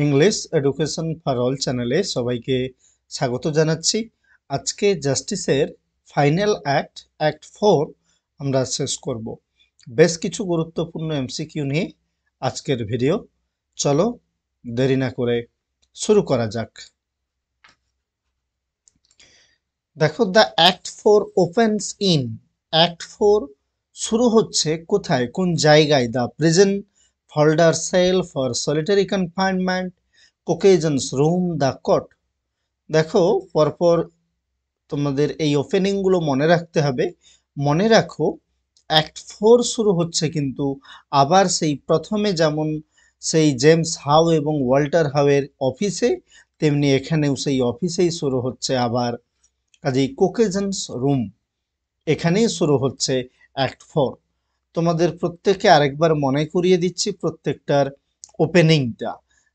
English education for all চ্যানেলে সবাইকে স্বাগত জানাচ্ছি। আজকে জাস্টিসের ফাইনাল অ্যাক্ট 4 আমরা শেষ করব। বেশ কিছু গুরুত্বপূর্ণ এমসিকিউ নিয়ে আজকের ভিডিও। চলো দেরি না করে শুরু করা যাক। দেখো, the act 4 opens in. Act 4 শুরু হচ্ছে কোথায়, কোন জায়গায়? The prison, Falder cell for solitary confinement, Cokeson's room, the court. দেখো, পরপর তোমাদের এই ওপেনিংগুলো মনে রাখতে হবে। মনে রাখো, অ্যাক্ট 4 শুরু হচ্ছে কিন্তু আবার সেই প্রথমে যেমন সেই জেমস হাউ এবং ওয়াল্টার হাউয়ের অফিসে, তেমনি এখানেও সেই অফিসেই শুরু হচ্ছে আবার। কাজেই কোকেজনস রুম, এখানেই শুরু হচ্ছে অ্যাক্ট 4। তোমাদের প্রত্যেককে আরেকবার মনে করিয়ে দিচ্ছি প্রত্যেকটার ওপেনিংটা।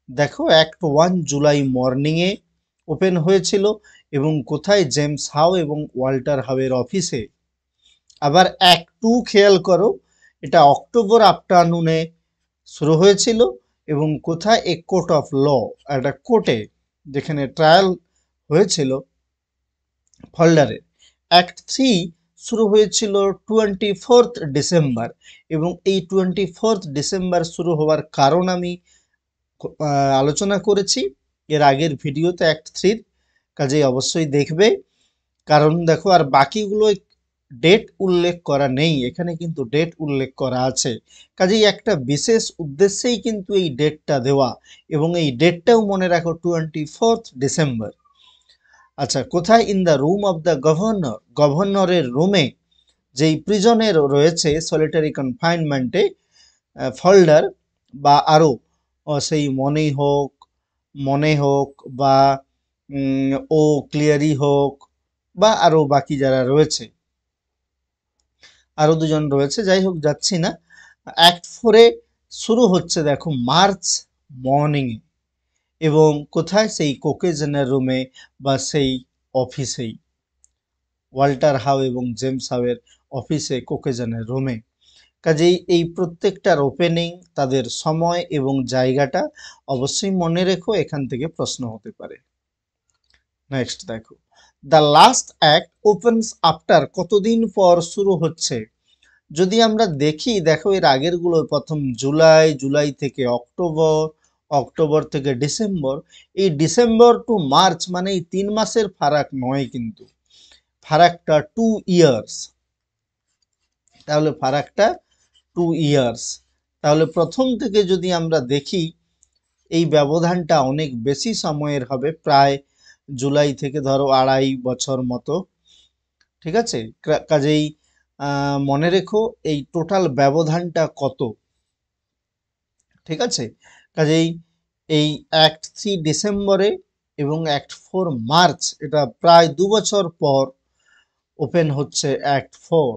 দেখো, অ্যাক্ট 1 জুলাই মর্নিংয়ে ওপেন হয়েছিল এবং কোথায়? জেমস হাউ এবং ওয়াল্টার হাউয়ের অফিসে। আবার অ্যাক্ট 2 খেয়াল করো, এটা অক্টোবর আফটারনুনে শুরু হয়েছিল এবং কোথায়? এ কোর্ট অফ ল, একটা কোর্টে, যেখানে ট্রায়াল হয়েছিল ফল্ডারে। অ্যাক্ট 3 শুরু হয়েছিল 24th ডিসেম্বর এবং এই 24th ডিসেম্বর শুরু হওয়ার কারণ আমি আলোচনা করেছি এর আগের ভিডিওতে অ্যাক্ট 3। কাজেই অবশ্যই দেখবে, কারণ দেখো আর বাকিগুলো ডেট উল্লেখ করা নেই, এখানে কিন্তু ডেট উল্লেখ করা আছে। কাজেই একটা বিশেষ উদ্দেশ্যেই কিন্তু এই ডেটটা দেওয়া, এবং এই ডেটটাও মনে রাখো 24th ডিসেম্বর। আচ্ছা, কোথায়? In the room of the governor, গভর্নরের রুমে, যেই প্রিজনের রয়েছে সলিটারি কনফাইনমেন্টে, ফল্ডার বা আরও সেই মনে হোক বা ও ক্লিয়ারি হোক বা আরও বাকি যারা রয়েছে, আরও দুজন রয়েছে, যাই হোক যাচ্ছি না। অ্যাক্ট 4 শুরু হচ্ছে দেখো মার্চ মর্নিংয়ে, এবং কোথায়? সেই কোকেজনের রুমে বা সেই অফিসেই, ওয়াল্টার হাউ এবং জেমস হাউয়ের অফিসে, কোকেজনের রুমে। কাজেই এই প্রত্যেকটার ওপেনিং, তাদের সময় এবং জায়গাটা অবশ্যই মনে রেখো, এখান থেকে প্রশ্ন হতে পারে। নেক্সট দেখো, the last act opens after, কতদিন পর শুরু হচ্ছে? যদি আমরা দেখি, দেখো এর আগেরগুলো প্রথম জুলাই থেকে অক্টোবর, অক্টোবর থেকে ডিসেম্বর, এই ডিসেম্বর টু মার্চ মানে এই 3 মাসের ফারাক নয়, কিন্তু ফারাকটা 2 ইয়ার্স। তাহলে ফারাকটা 2 ইয়ার্স। তাহলে প্রথম থেকে যদি আমরা দেখি, এই ব্যবধানটা অনেক বেশি সময়ের হবে, প্রায় জুলাই থেকে ধরো 2.5 বছর মতো। ঠিক আছে, কাজেই মনে রেখো এই টোটাল ব্যবধানটা কত। ঠিক আছে, কাজেই এই অ্যাক্ট 3 ডিসেম্বরে এবং অ্যাক্ট 4 মার্চ, এটা প্রায় 2 বছর পর ওপেন হচ্ছে অ্যাক্ট 4।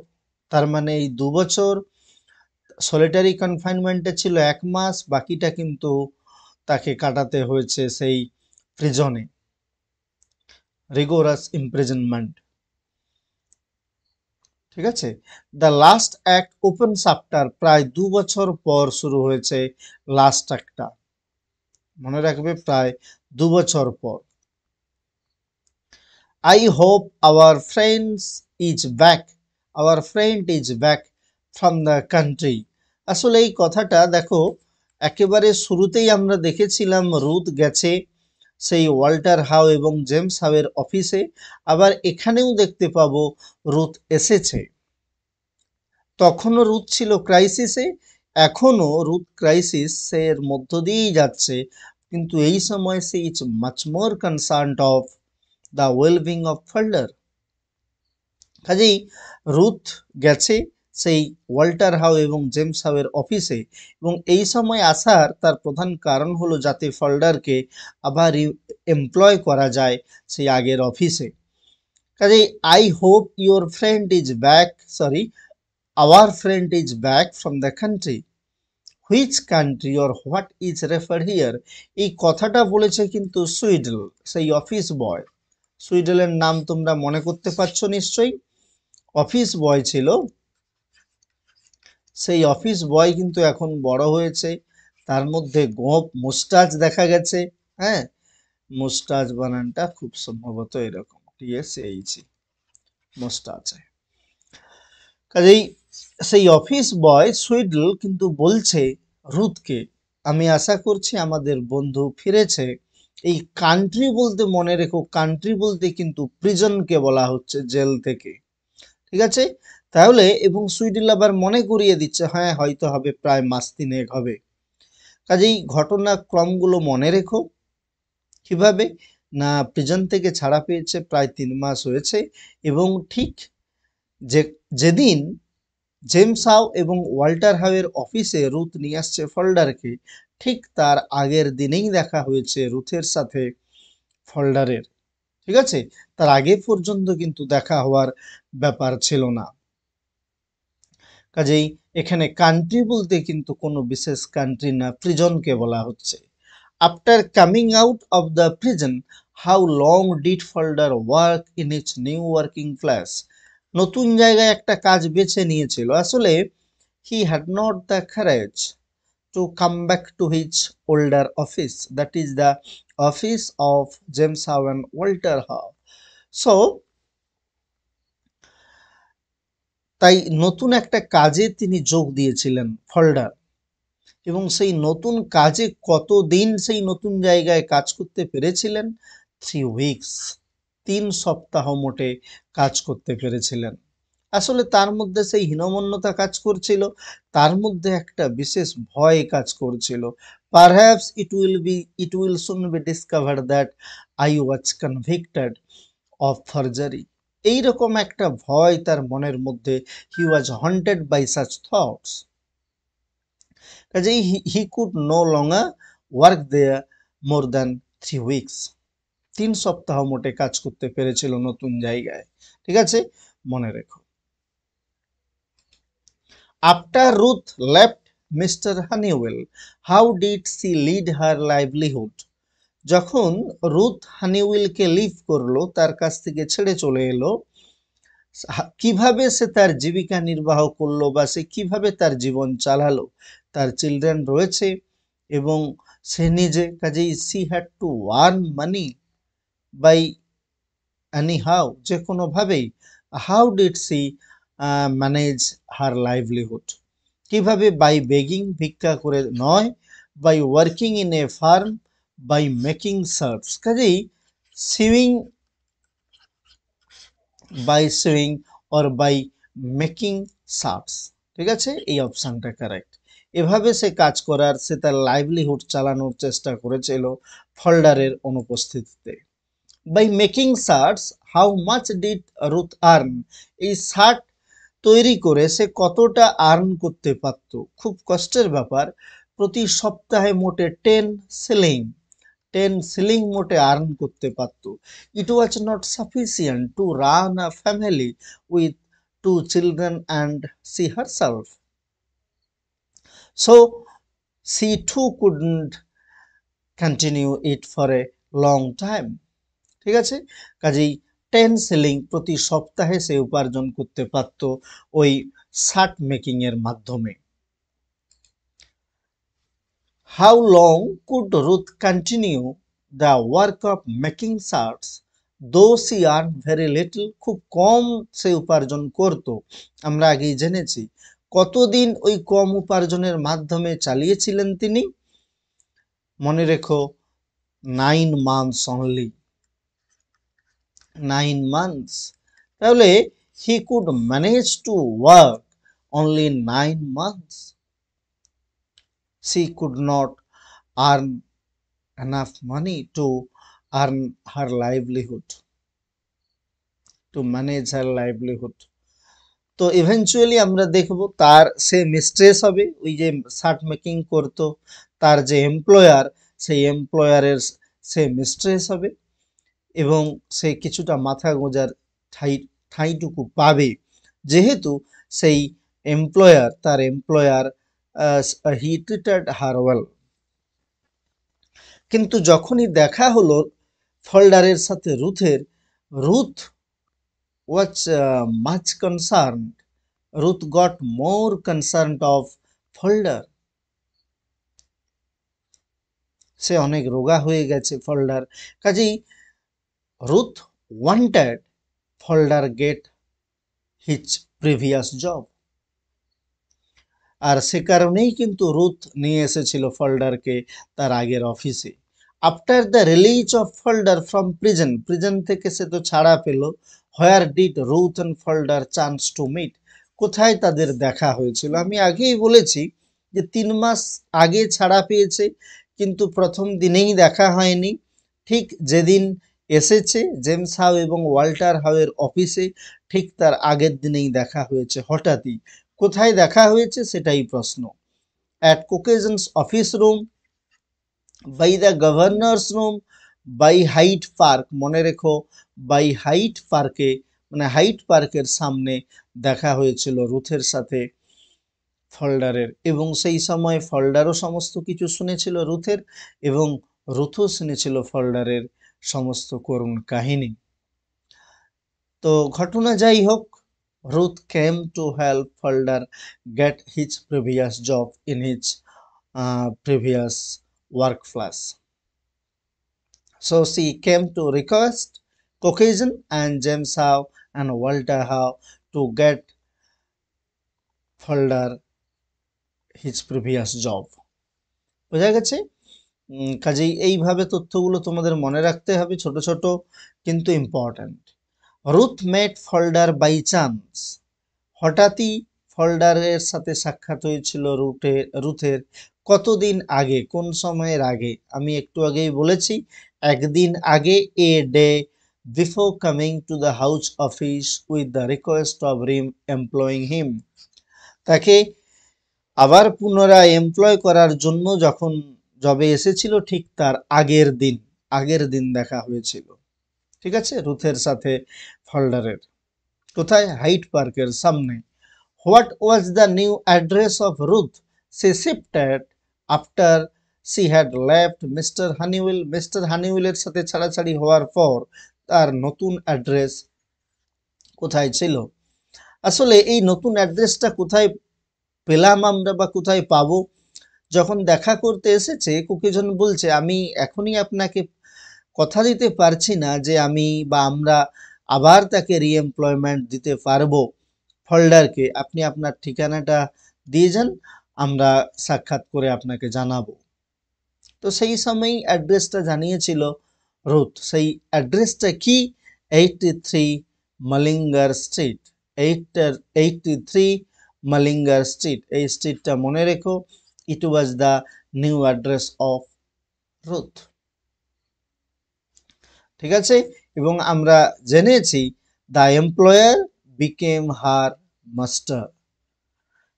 তার মানে এই 2 বছর সলিটারি কনফাইনমেন্টে ছিল 1 মাস, বাকিটা কিন্তু তাকে কাটাতে হয়েছে সেই প্রিজনে, রিগোরাস ইমপ্রিজনমেন্ট। ঠিক আছে, the last act opens after, প্রায় 2 বছর পর শুরু হয়েছে লাস্ট অ্যাক্টটা, মনে রাখবে প্রায় 2 বছর পর। I hope our friend is back from the country. আসলে এই কথাটা দেখো, একেবারে শুরুতেই আমরা দেখেছিলাম রুথ গেছে সেই ওয়াল্টার হাউ এবং জেমস হাউয়ের অফিসে, আবার এখানেও দেখতে পাবো রুথ এসেছে। তখনও রুথ ছিল ক্রাইসিসে, এখনও রুথ ক্রাইসিসের মধ্য দিয়েই যাচ্ছে, কিন্তু এই সময় সে is much more concerned of the wellbeing of Falder. কাজেই রুথ গেছে সেই ওয়াল্টার হাউ এবং জেমস হাউয়ের অফিসে, এবং এই সময় আসার তার প্রধান কারণ হলো যাতে ফল্ডারকে আবার এমপ্লয় করা যায় সেই আগের অফিসে। কাজেই I hope your friend is back, sorry, our friend is back from the country. Which country or what is refer here, এই কথাটা বলেছে কিন্তু সুইডেল, সেই অফিস বয়। সুইডেলের নাম তোমরা মনে করতে পারছো নিশ্চয়ই, অফিস বয় ছিল। সেই অফিস বয় কিন্তু এখন বড় হয়েছে, তার মধ্যে গোঁফ মুস্টাচ দেখা গেছে। হ্যাঁ, মুস্টাচ বানানটা খুব সম্ভবত এরকম, TSHE, মুস্টাচ। কাজেই সেই অফিস বয় সুইডল কিন্তু বলছে রুথকে, আমি আশা করছি আমাদের বন্ধু ফিরেছে। এই কান্ট্রি বলতে মনে রেখো, কান্ট্রি বলতে কিন্তু প্রিজনকে বলা হচ্ছে, জেল থেকে। ঠিক আছে, তাহলে এবং সুইডল আবার মনে করিয়ে দিচ্ছে, হ্যাঁ হয়তো হবে, প্রায় মাস 3 হবে। কাজেই ঘটনাক্রমগুলো মনে রেখো। কিভাবে না, প্রিজন থেকে ছাড়া পেয়েছে, প্রায় 3 মাস হয়েছে, এবং ঠিক যে যেদিন জেমস হাউ এবং ওয়াল্টার হাউয়ের অফিসে রুথ নিয়ে আসছে ফোল্ডারকে, ঠিক তার আগের দিনেই দেখা হয়েছে রুথের সাথে ফোল্ডারের। ঠিক আছে, তার আগে পর্যন্ত কিন্তু দেখা হওয়ার ব্যাপার ছিল না। কাজেই এখানে কান্ট্রি বলতে কিন্তু কোনো বিশেষ কান্ট্রি না, প্রিজনকে বলা হচ্ছে। After coming out of the prison, how long did folder work in it's new working place? নতুন জায়গায় একটা কাজ বেছে নিয়েছিল। আসলে he had not the courage to come back to his older office, that is the office of James Howe and Walter Howe. So তাই নতুন একটা কাজে তিনি যোগ দিয়েছিলেন ফোল্ডার, এবং সেই নতুন কাজে কতদিন সেই নতুন জায়গায় কাজ করতে পেরেছিলেন? 3 weeks, 3 সপ্তাহ মোটে কাজ করতে পেরেছিলেন। আসলে তার মধ্যে সেই হীনমন্যতা কাজ করছিল, তার মধ্যে একটা বিশেষ ভয় কাজ করছিল। Perhaps it will soon be discovered that I was convicted of forgery. এইরকম একটা ভয় তার মনের মধ্যে, he was haunted by such thoughts. কাজেই he could no longer work there more than 3 weeks, 3 সপ্তাহ মোটে কাজ করতে পেরেছিল নতুন জায়গায়। ঠিক আছে, মনে রেখো। After Ruth left Mr. Honeywell, how did she lead her livelihood? যখন রুথ হানিউইলকে লিভ করলো, তার কাছ থেকে ছেড়ে চলে এলো, কিভাবে সে তার জীবিকা নির্বাহ করলো বা সে কিভাবে তার জীবন চালালো? তার চিলড্রেন রয়েছে এবং সে নিজে, কাজেই she had to earn money by any how, যে কোনোভাবেই। How did she manage her livelihood? কিভাবে? বাই বেগিং, ভিক্ষা করে নয়, by working in a firm, by making shirts. কাজেই sewing, by sewing or by making shirts. ঠিক আছে, এই অপশানটা কারেক্ট। এভাবে সে কাজ করার, সে তার লাইভলিহুড চালানোর চেষ্টা করেছিল ফোল্ডারের অনুপস্থিতিতে। By making shirts, how much did Ruth earn? এই শার্ট তৈরি করে সে কতটা আর্ন করতে পারত? খুব কষ্টের ব্যাপার। প্রতি সপ্তাহে মোটে 10 শিলিং, 10 শিলিং মোটে আর্ন করতে পারত। It was not sufficient to run a family with 2 children and she herself. So she too couldn't continue it for a long time. ঠিক আছে, কাজেই 10 শিলিং প্রতি সপ্তাহে সে উপার্জন করতে পারত ওই শার্ট মেকিং এর মাধ্যমে। How long could Ruth continue the work of making shirts though she earn very little? খুব কম সে উপার্জন করত, আমরা আগেই জেনেছি। কতদিন ওই কম উপার্জনের মাধ্যমে চালিয়েছিলেন তিনি? মনে রেখো, 9 months অনলি, 9 months। তাহলে he could manage to work only 9 months. She could not earn enough money to earn her livelihood, to manage her livelihood. তো ইভেনচুয়ালি আমরা দেখব তার সে মিস্ট্রেস হবে, ওই যে শার্ট মেকিং করতো তার যে এমপ্লয়ার, সেই এমপ্লয়ারের সে মিস্ট্রেস হবে, এবং সে কিছুটা মাথা গোঁজার ঠাঁইটুকু পাবে, যেহেতু সেই এমপ্লয়ার, তার employer he treated her well. কিন্তু যখনই দেখা হলো ফোল্ডারের সাথে রুথের, Ruth was much concerned, Ruth got more concerned of Falder. সে অনেক রোগা হয়ে গেছে ফল্ডার। কাজেই Ruth wanted Falder get his previous job. আর সে কারণেই কিন্তু রুথ নিয়ে এসেছিল ফল্ডারকে তার আগের অফিসে। After the release of Falder from prison থেকে সে তো ছাড়া পেল। Where did Ruth and Falder chance to meet? কোথায় তাদের দেখা হয়েছিল? আমি আগেই বলেছি যে 3 মাস আগে ছাড়া পেয়েছে, কিন্তু প্রথম দিনেই দেখা হয়নি। ঠিক যেদিন এসেছে জেমস হাউ এবং ওয়াল্টার হাউয়ের অফিসে, ঠিক তার আগের দিনেই দেখা হয়েছে হঠাৎই। কোথায় দেখা হয়েছে সেটাই প্রশ্ন। At Cokeson's office room, by the governor's room, by Hyde Park. মনে রেখো, বাই হাইট পার্কে, মানে হাইট পার্কের সামনে দেখা হয়েছিল রুথের সাথে ফল্ডারের। এবং সেই সময় ফল্ডারও সমস্ত কিছু শুনেছিল রুথের, এবং রুথও শুনেছিল ফল্ডারের সমস্ত করুণ কাহিনী। তো ঘটনা যাই হোক, Ruth came to help Fulder get his previous job in his previous workplace. So she came to request Caucasian and James Howe and Walter Howe to get Fulder his previous job. বোঝা গেছে? কাজেই এইভাবে তথ্যগুলো তোমাদের মনে রাখতে হবে, ছোট ছোট কিন্তু important. Ruth met Falder by chance. হঠাৎই ফল্ডারের সাথে সাক্ষাৎ হয়েছিল রুথের কতদিন আগে, কোন সময়ের আগে? আমি একটু আগেই বলেছি, একদিন আগে, a day before coming to the How's office with the request of employing him. তাকে আবার পুনরায় এমপ্লয় করার জন্য যখন জবে এসেছিল, ঠিক তার আগের দিন দেখা হয়েছিল। ঠিক আছে, রুথের সাথে ফল্ডারের। কোথায়? হাইট পার্কের সামনে। What was the new address of Ruth? She shifted after she had left Mr. Honeywell. Mr. Honeywell এর সাথে ছাড়াছাড়ি হওয়ার পর তার নতুন অ্যাড্রেস কোথায় ছিল? আসলে এই নতুন অ্যাড্রেসটা কোথায় পেলাম আমরা, বা কোথায় পাবো? যখন দেখা করতে এসেছে, কুকিজন বলছে, আমি এখনই আপনাকে কথা দিতে পারছি না যে আমি বা আমরা আবার তাকে রিএমপ্লয়মেন্ট দিতে পারবো ফল্ডারকে। আপনি আপনার ঠিকানাটা দিয়ে যান, আমরা সাক্ষাৎ করে আপনাকে জানাবো। তো সেই সময়ই অ্যাড্রেসটা জানিয়েছিল রুথ। সেই অ্যাড্রেসটা কি? 83 মালিঙ্গার স্ট্রিট। 83 মালিঙ্গার স্ট্রিট, এই স্ট্রিটটা মনে রেখো। It was the new address of Ruth. ঠিক আছে, এবং আমরা জেনেছি the employer became her master.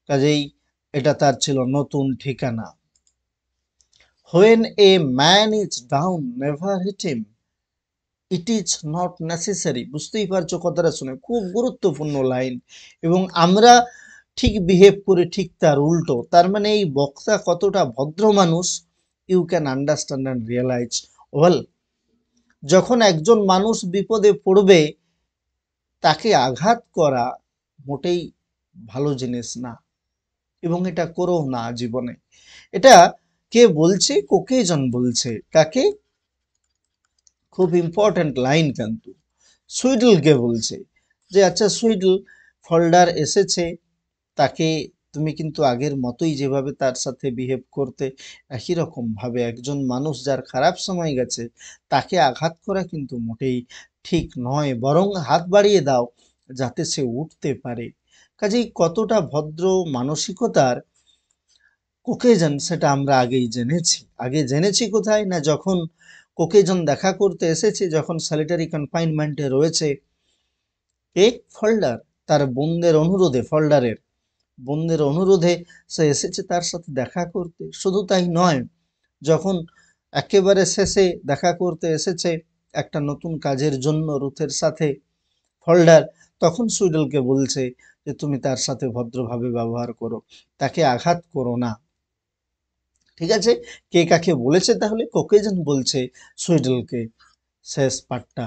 কাজেই এটা তার ছিল নতুন ঠিকানা। When a man is down, never hit him. It is not necessary. বুঝতেই পারছো কথাটা শুনে, খুব গুরুত্বপূর্ণ লাইন। এবং আমরা ঠিক বিহেভ করে ঠিক তার উল্টো। তার মানে এই বক্তা কতটা ভদ্র মানুষ, you can understand and realise well. যখন একজন মানুষ বিপদে পড়বে, তাকে আঘাত করা মোটেই ভালো জিনিস না, এবং এটা করো না জীবনে। এটা কে বলছে? কোকেজন বলছে। কাকে? খুব ইম্পর্টেন্ট লাইন কিন্তু, সুইডলকে বলছে যে, আচ্ছা সুইডল, ফল্ডার এসেছে, তাকে তুমি কিন্তু আগের মতোই যেভাবে তার সাথে বিহেভ করতে, একই রকম ভাবে একজন মানুষ যার খারাপ সময় গেছে, তাকে আঘাত করা কিন্তু মোটেই ঠিক নয়, বরং হাত বাড়িয়ে দাও যাতে সে উঠতে পারে। কাজেই কতটা ভদ্র মানসিকতার কোকেজন, সেটা আমরা আগে জেনেছি কোথায় না, যখন কোকেজন দেখা করতে এসেছে, যখন সলিটারি কনফাইনমেন্টে রয়েছে এ ফল্ডার, তার বোনদের অনুরোধে, ফল্ডারের বোনদের অনুরোধে সে এসেছে তার সাথে দেখা করতে। শুধু তাই নয়, যখন একেবারে শেষে দেখা করতে এসেছে একটা নতুন কাজের জন্য রুথের সাথে ফল্ডার, তখন সুইডলকে বলছে যে তুমি তার সাথে ভদ্রভাবে ব্যবহার করো, তাকে আঘাত করো না। ঠিক আছে, কে কাকে বলেছে তাহলে? কোকেজন বলছে সুইডলকে। শেষ পার্টটা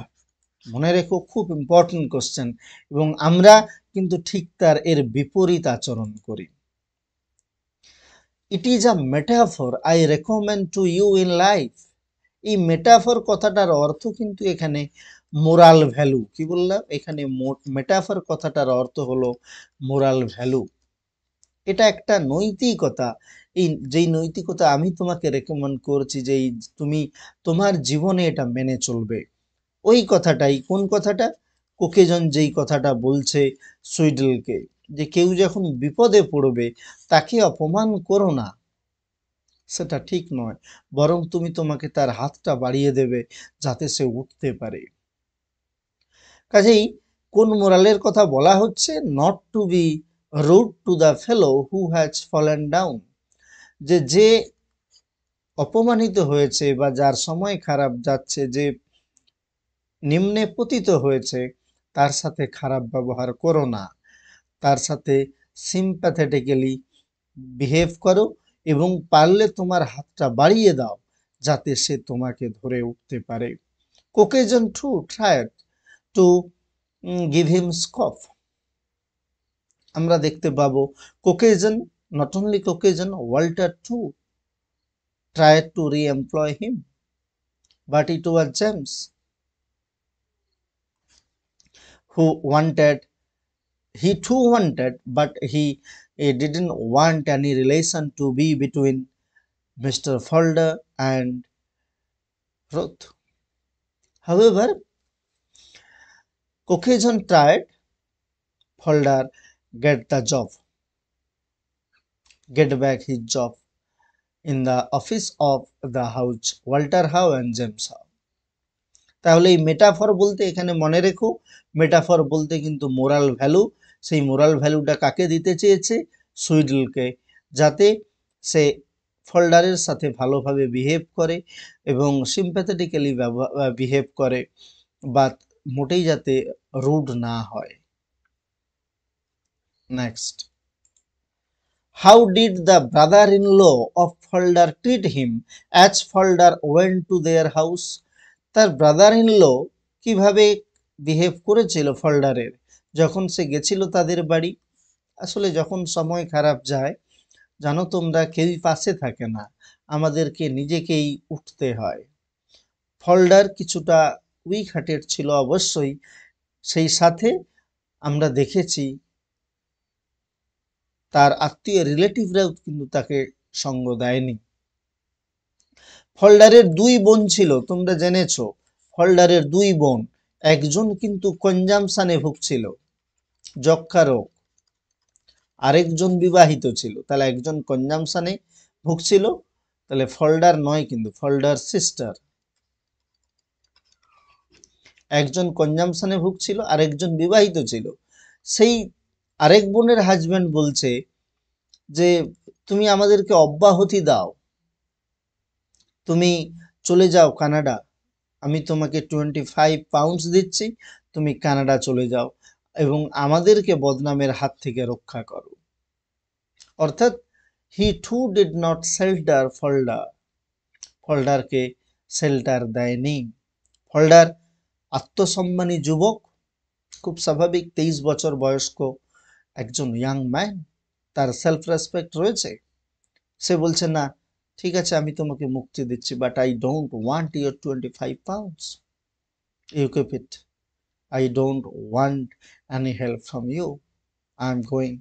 মনে রেখো, খুব ইম্পর্টেন্ট কোশ্চেন, এবং আমরা কিন্তু ঠিক তার এর বিপরীত আচরণ করি। It is a metaphor I recommend to you in life. এই মেটাফর কথাটার অর্থ কিন্তু এখানে মোরাল ভ্যালু। কি বললাম? এখানে মেটাফর কথাটার অর্থ হলো মোরাল ভ্যালু। এটা একটা নৈতিকতা। এই যেই নৈতিকতা আমি তোমাকে রেকমেন্ড করছি যে তুমি তোমার জীবনে এটা মেনে চলবে। ওই কথাটাই, কোন কথাটা? কোকেজন যেই কথাটা বলছে সুইডলকে, যে কেউ যখন বিপদে পড়বে তাকে অপমান করো না, সেটা ঠিক নয়, বরং তুমি তোমাকে তার হাতটা বাড়িয়ে দেবে যাতে সে উঠতে পারে। কাজেই কোন মোরালের কথা বলা হচ্ছে? Not to be rude to the fellow who has fallen down. যে অপমানিত হয়েছে বা যার সময় খারাপ যাচ্ছে, যে নিম্নে পতিত হয়েছে, তার সাথে খারাপ ব্যবহার করো না, তার সাথে সিম্প্যাথেটিক্যালি বিহেভ করো এবং পারলে তোমার হাতটা বাড়িয়ে দাও যাতে সে তোমাকে ধরে উঠতে পারে। Cokeson too tried to give him scoff. আমরা দেখতে পাবো Cokeson, not only Cokeson, Walter too tried to re-employ him, but it was James who wanted, he too wanted, but he didn't want any relation to be between Mr. Fulder and Ruth. However, Caucasian tried Fulder get back his job in the office of the house Walter Howe and James Howe. তাহলে এই metaphor বলতে এখানে মনে রেখো, metaphor বলতে কিন্তু moral value. সেই moral ভ্যালুটা কাকে দিতে চেয়েছে? সুইডলকে, যাতে সে ফোল্ডারের সাথে ভালোভাবে বিহেভ করে এবং সিম্প্যাথেটিক্যালি বিহেভ করে, বা মোটেই যাতে রুড না হয়। Next, how did the brother in law of Folder treat him as Folder went to their house? তার ব্রাদার ইন ল কিভাবে বিহেভ করেছিল ফোল্ডারের যখন সে গেছিল তাদের বাড়ি? আসলে যখন সময় খারাপ যায়, জানো তোমরা, কেউই পাশে থাকে না, আমাদেরকে নিজেকেই উঠতে হয়। ফোল্ডার কিছুটা উইক হার্টেড ছিল অবশ্যই, সেই সাথে আমরা দেখেছি তার আত্মীয় রিলেটিভরাও কিন্তু তাকে সঙ্গ দেয়নি। ফোল্ডারের দুই বোন ছিল, তোমরা জেনেছো, ফোল্ডারের দুই বোন, একজন কিন্তু কনজামশনে ভুগছিল, যক্ষা রোগ, আরেকজন বিবাহিত ছিল। তাহলে একজন কনজামশনে ভুগছিল, তাহলে ফোল্ডার নয় কিন্তু ফোল্ডার সিস্টার। একজন কনজামশনে ভুগছিল, আরেকজন বিবাহিত ছিল। সেই আরেক বোনের হাজবেন্ড বলছে যে তুমি আমাদেরকে অব্যাহতি দাও, তুমি চলে যাও কানাডা, আমি তোমাকে 25 পাউন্ডস দিচ্ছি, তুমি কানাডা চলে যাও এবং আমাদেরকে বদনামের হাত থেকে রক্ষা করো। অর্থাৎ he too did not shelter Falder, ফোল্ডারকে শেল্টার দেয়নি। ফোল্ডার আত্মসম্মানী যুবক, খুব স্বাভাবিক, 23 বছর বয়স্ক একজন ইয়াং ম্যান, তার সেলফ রেসপেক্ট রয়েছে। সে বলছে না, ঠিক আছে আমি তোমাকে মুক্তি দিচ্ছি, but I don't want your 25 pounds, you keep it, I don't want any help from you, I am going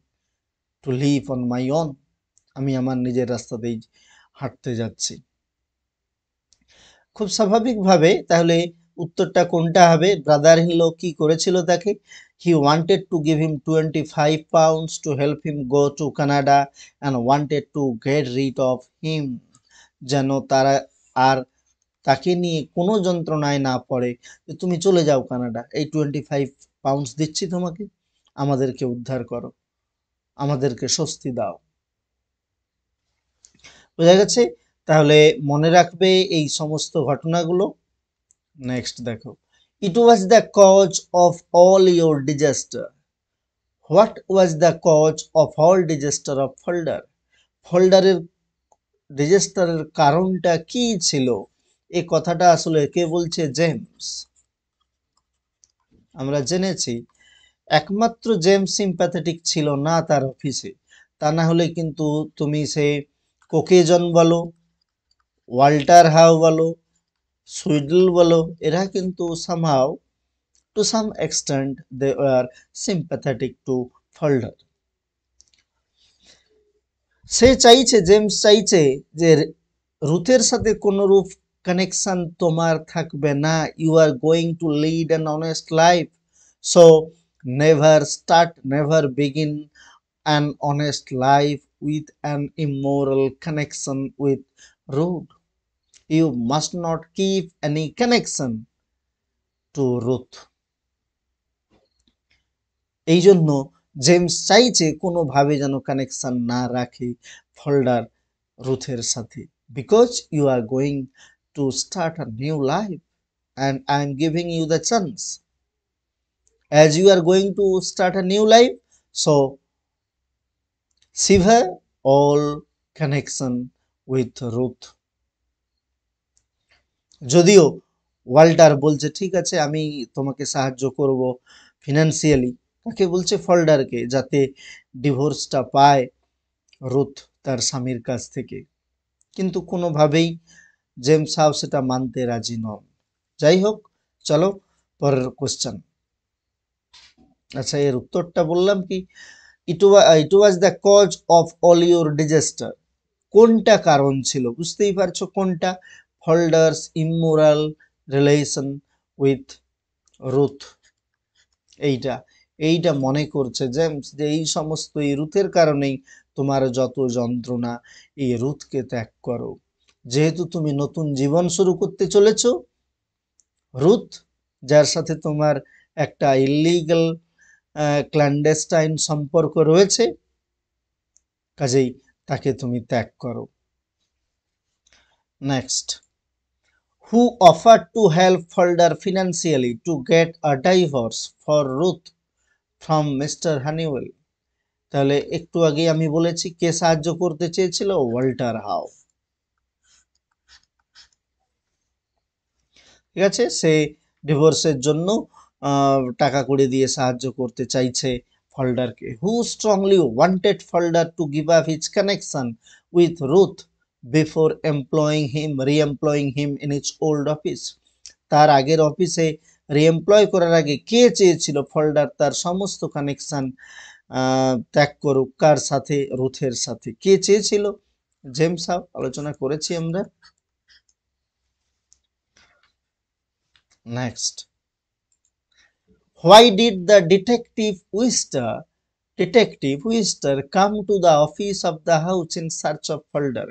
to live on my own, আমি আমার নিজের রাস্তাতেই হাঁটতে যাচ্ছি। খুব স্বাভাবিকভাবে তাহলে উত্তরটা কোনটা হবে? ব্রাদার ইন ল কি করেছিল তাকে? He wanted to give him 25 pounds to help him go to Canada and wanted to get rid of him, যেন তারা আর তাকে নিয়ে কোনো যন্ত্রণায় না পড়ে, যে তুমি চলে যাও কানাডা, এই 25 পাউন্ডস দিচ্ছি তোমাকে, আমাদেরকে উদ্ধার করো, আমাদেরকে স্বস্তি দাও। বোঝা গেছে? তাহলে মনে রাখবে এই সমস্ত ঘটনাগুলো। নেক্সট দেখো, it was the cause of all your disaster. What was the cause of all disaster of Falder? ফোল্ডারের ডিজাস্টারের কারণটা কি ছিল? এই কথাটা আসলে কে বলছে? জেমস। আমরা জেনেছি একমাত্র জেমস সিম্প্যাথেটিক ছিল না তার অফিসে, তা না হলে কিন্তু তুমি সে কোকেজন বলো, ওয়াল্টার হাউ বলো, সুইডল বলো, এরা কিন্তু somehow to some extent they were sympathetic to ফল্ডার। সে চাইছে, জেমস চাইছে যে রুথের সাথে কোনরূপ কানেকশন তোমার থাকবে না, you are going to lead an honest life, so never begin an honest life with an immoral connection with Ruth, you must not keep any connection to Ruth. এই জন্য জেমস চাইছে কোনোভাবে যেন কানেকশন না রাখে ফল্ডার রুথের সাথে, because you are going to start a new life and I am giving you the chance, as you are going to start a new life, so sever all connection with Ruth. যদিও Walter বলছে ঠিক আছে আমি তোমাকে সাহায্য করব financially, কাকে বলছে? ফল্ডারকে, যাতে ডিভোর্সটা পায় রুথ তার স্বামীর কাছ থেকে, কিন্তু কোনোভাবেই জেমস হাউ সেটা মানতে রাজি নন। যাই হোক, চলো পরের কোশ্চেন। আচ্ছা, এর উত্তরটা বললাম কি, it was the cause of all your disaster. কোনটা কারণ ছিল? বুঝতেই পারছো কোনটা? Falder's immoral relation with Ruth. এইটা এইটা মনে করছে জেমস যে এই সমস্ত এই রুথের কারণেই তোমার যত যন্ত্রণা, এই রুথকে ত্যাগ করো। যেহেতু তুমি নতুন জীবন শুরু করতে চলেছ, রুথ যার সাথে তোমার একটা ইলিগাল ক্ল্যান্ডেস্টাইন সম্পর্ক রয়েছে, কাজেই তাকে তুমি ত্যাগ করো। Next, who offered to help Fulder financially to get a divorce for Ruth from Mr. Honeywell? তাহলে একটু আগে আমি বলেছি কে সাহায্য করতে চেয়েছিল? Walter how. ঠিক আছে, সে ডিভোর্সের জন্য টাকা করে দিয়ে সাহায্য করতে চাইছে ফল্ডারকে। Who strongly wanted Falder to give up his connection with Ruth before re-employing him in its old office. তার আগের অফিসে রিএমপ্লয় করার আগে কে চেয়েছিল ফল্ডার তার সমস্ত কানেকশন ত্যাগ করুক? কার সাথে? রুথের সাথে। কে চেয়েছিল? জেমস হাউ, আলোচনা করেছি আমরা। Next, why did the detective Wister come to the office of the house in search of Fulder?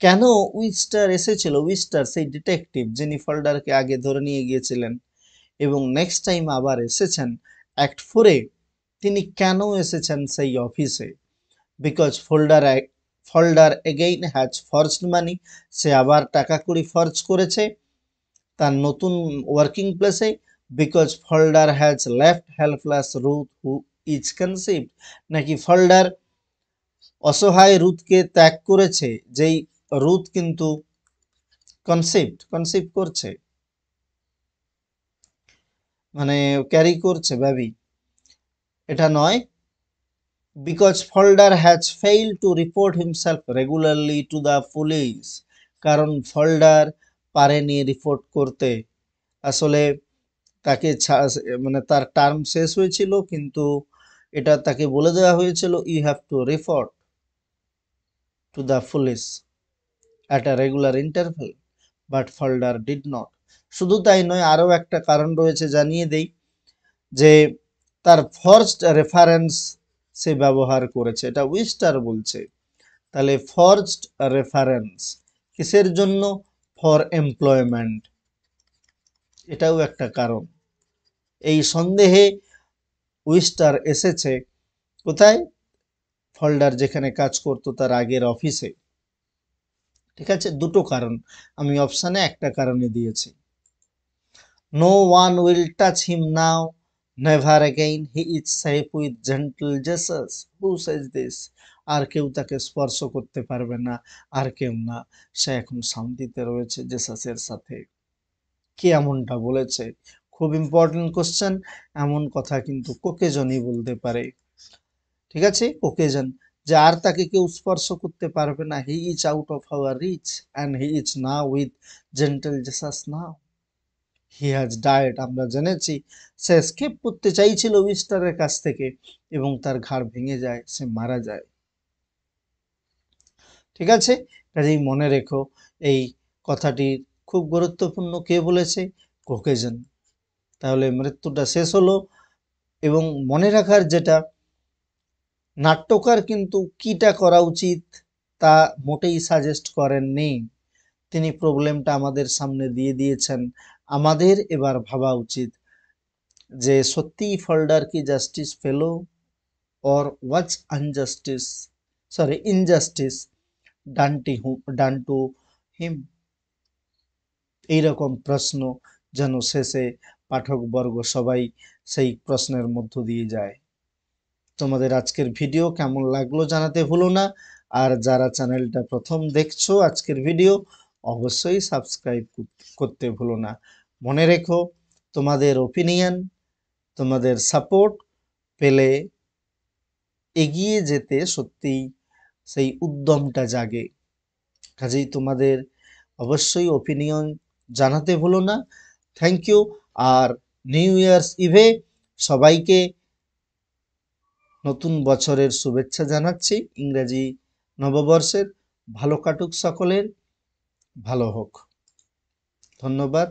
কেন উইস্টার এসেছিল? উইস্টার সেই ডিটেকটিভ যিনি ফল্ডারকে আগে ধরে নিয়ে গিয়েছিলেন এবং নেক্সট টাইম আবার এসেছেন অ্যাক্ট 4-এ, তিনি কেন এসেছেন সেই অফিসে? Because Falder again has forged money, সে আবার টাকা কড়ি ফর্জ করেছে তার নতুন ওয়ার্কিং প্লেসে। Because Falder has left helpless Ruth who is conceived, নাকি ফল্ডার অসহায় রুথকে ত্যাগ করেছে যেই রুথ কিন্তু কনসিভ করছে, মানে ক্যারি করছে বেবি, এটা নয়। Because Falder has fail to report himself regularly to the police, কারণ ফল্ডার পারেনি রিপোর্ট করতে। আসলে তাকে মানে তার টার্ম শেষ হয়েছিল, কিন্তু এটা তাকে বলে দেওয়া হয়েছিল you have to report to the police at a regular interval, but Folder did not. শুধু তাই নয়, আরও একটা কারণ রয়েছে, জানিয়ে দেই, যে তার ফর্জড রেফারেন্স সে ব্যবহার করেছে, এটা উইস্টার বলছে। তাহলে ফর্জড রেফারেন্স কিসের জন্য? ফর এমপ্লয়মেন্ট, এটাও একটা কারণ। এই সন্দেহে উইস্টার এসেছে কোথায়? ফল্ডার যেখানে কাজ করতো তার আগের অফিসে। ঠিক আছে, দুটো কারণ আমি অপশানে একটা কারণে দিয়েছি। No one will touch him now, never again, he is safe with gentle Jesus, who says this? আর কেউ তাকে স্পর্শ করতে পারবে না, আর কেউ না, সে এখন শান্তিতে রয়েছে জেসাসের সাথে। কে এমনটা বলেছে? খুব ইম্পর্টেন্ট কোশ্চেন। এমন কথা কিন্তু কোকেজনই বলতে পারে। ঠিক আছে, কোকেজন যে আর তাকে কেউ স্পর্শ করতে পারবে না। He is out of our reach and he is now with gentle Jesus now, he has died. আমরা জেনেছি সে এসকেপ করতে চাইছিল উইস্টারের কাছ থেকে এবং তার ঘাড় ভেঙে যায়, সে মারা যায়। ঠিক আছে, কাজেই মনে রেখো এই কথাটি খুব গুরুত্বপূর্ণ। কে বলেছে? ককেশন। তাহলে মৃত্যুটা শেষ হলো। এবং মনে রাখার যেটা, নাট্যকার কিন্তু কিটা করা উচিত তা মোটেই সাজেস্ট করেননি। তিনি প্রবলেমটা আমাদের সামনে দিয়ে দিয়েছেন। আমাদের এবার ভাবা উচিত যে সত্যিই ফল্ডার কি জাস্টিস পেলো, or was unjustice, sorry injustice done to him. এইরকম প্রশ্ন যেন শেষে পাঠকবর্গ সবাই সেই প্রশ্নের মধ্য দিয়ে যায়। তোমাদের আজকের ভিডিও কেমন লাগলো জানাতে ভুলো না। আর যারা চ্যানেলটা প্রথম দেখছো আজকের ভিডিও, অবশ্যই সাবস্ক্রাইব করতে ভুলো না। মনে রেখো, তোমাদের ওপিনিয়ন, তোমাদের সাপোর্ট পেলে এগিয়ে যেতে সত্যিই সেই উদ্যমটা জাগে। কাজেই তোমাদের অবশ্যই ওপিনিয়ন জানাতে ভুলো না। Thank you. আর নিউ ইয়ার্স ইভে সবাইকে নতুন বছরের শুভেচ্ছা জানাচ্ছি। ইংরেজি নববর্ষের ভালো কাটুক সকলের, ভালো হোক। ধন্যবাদ।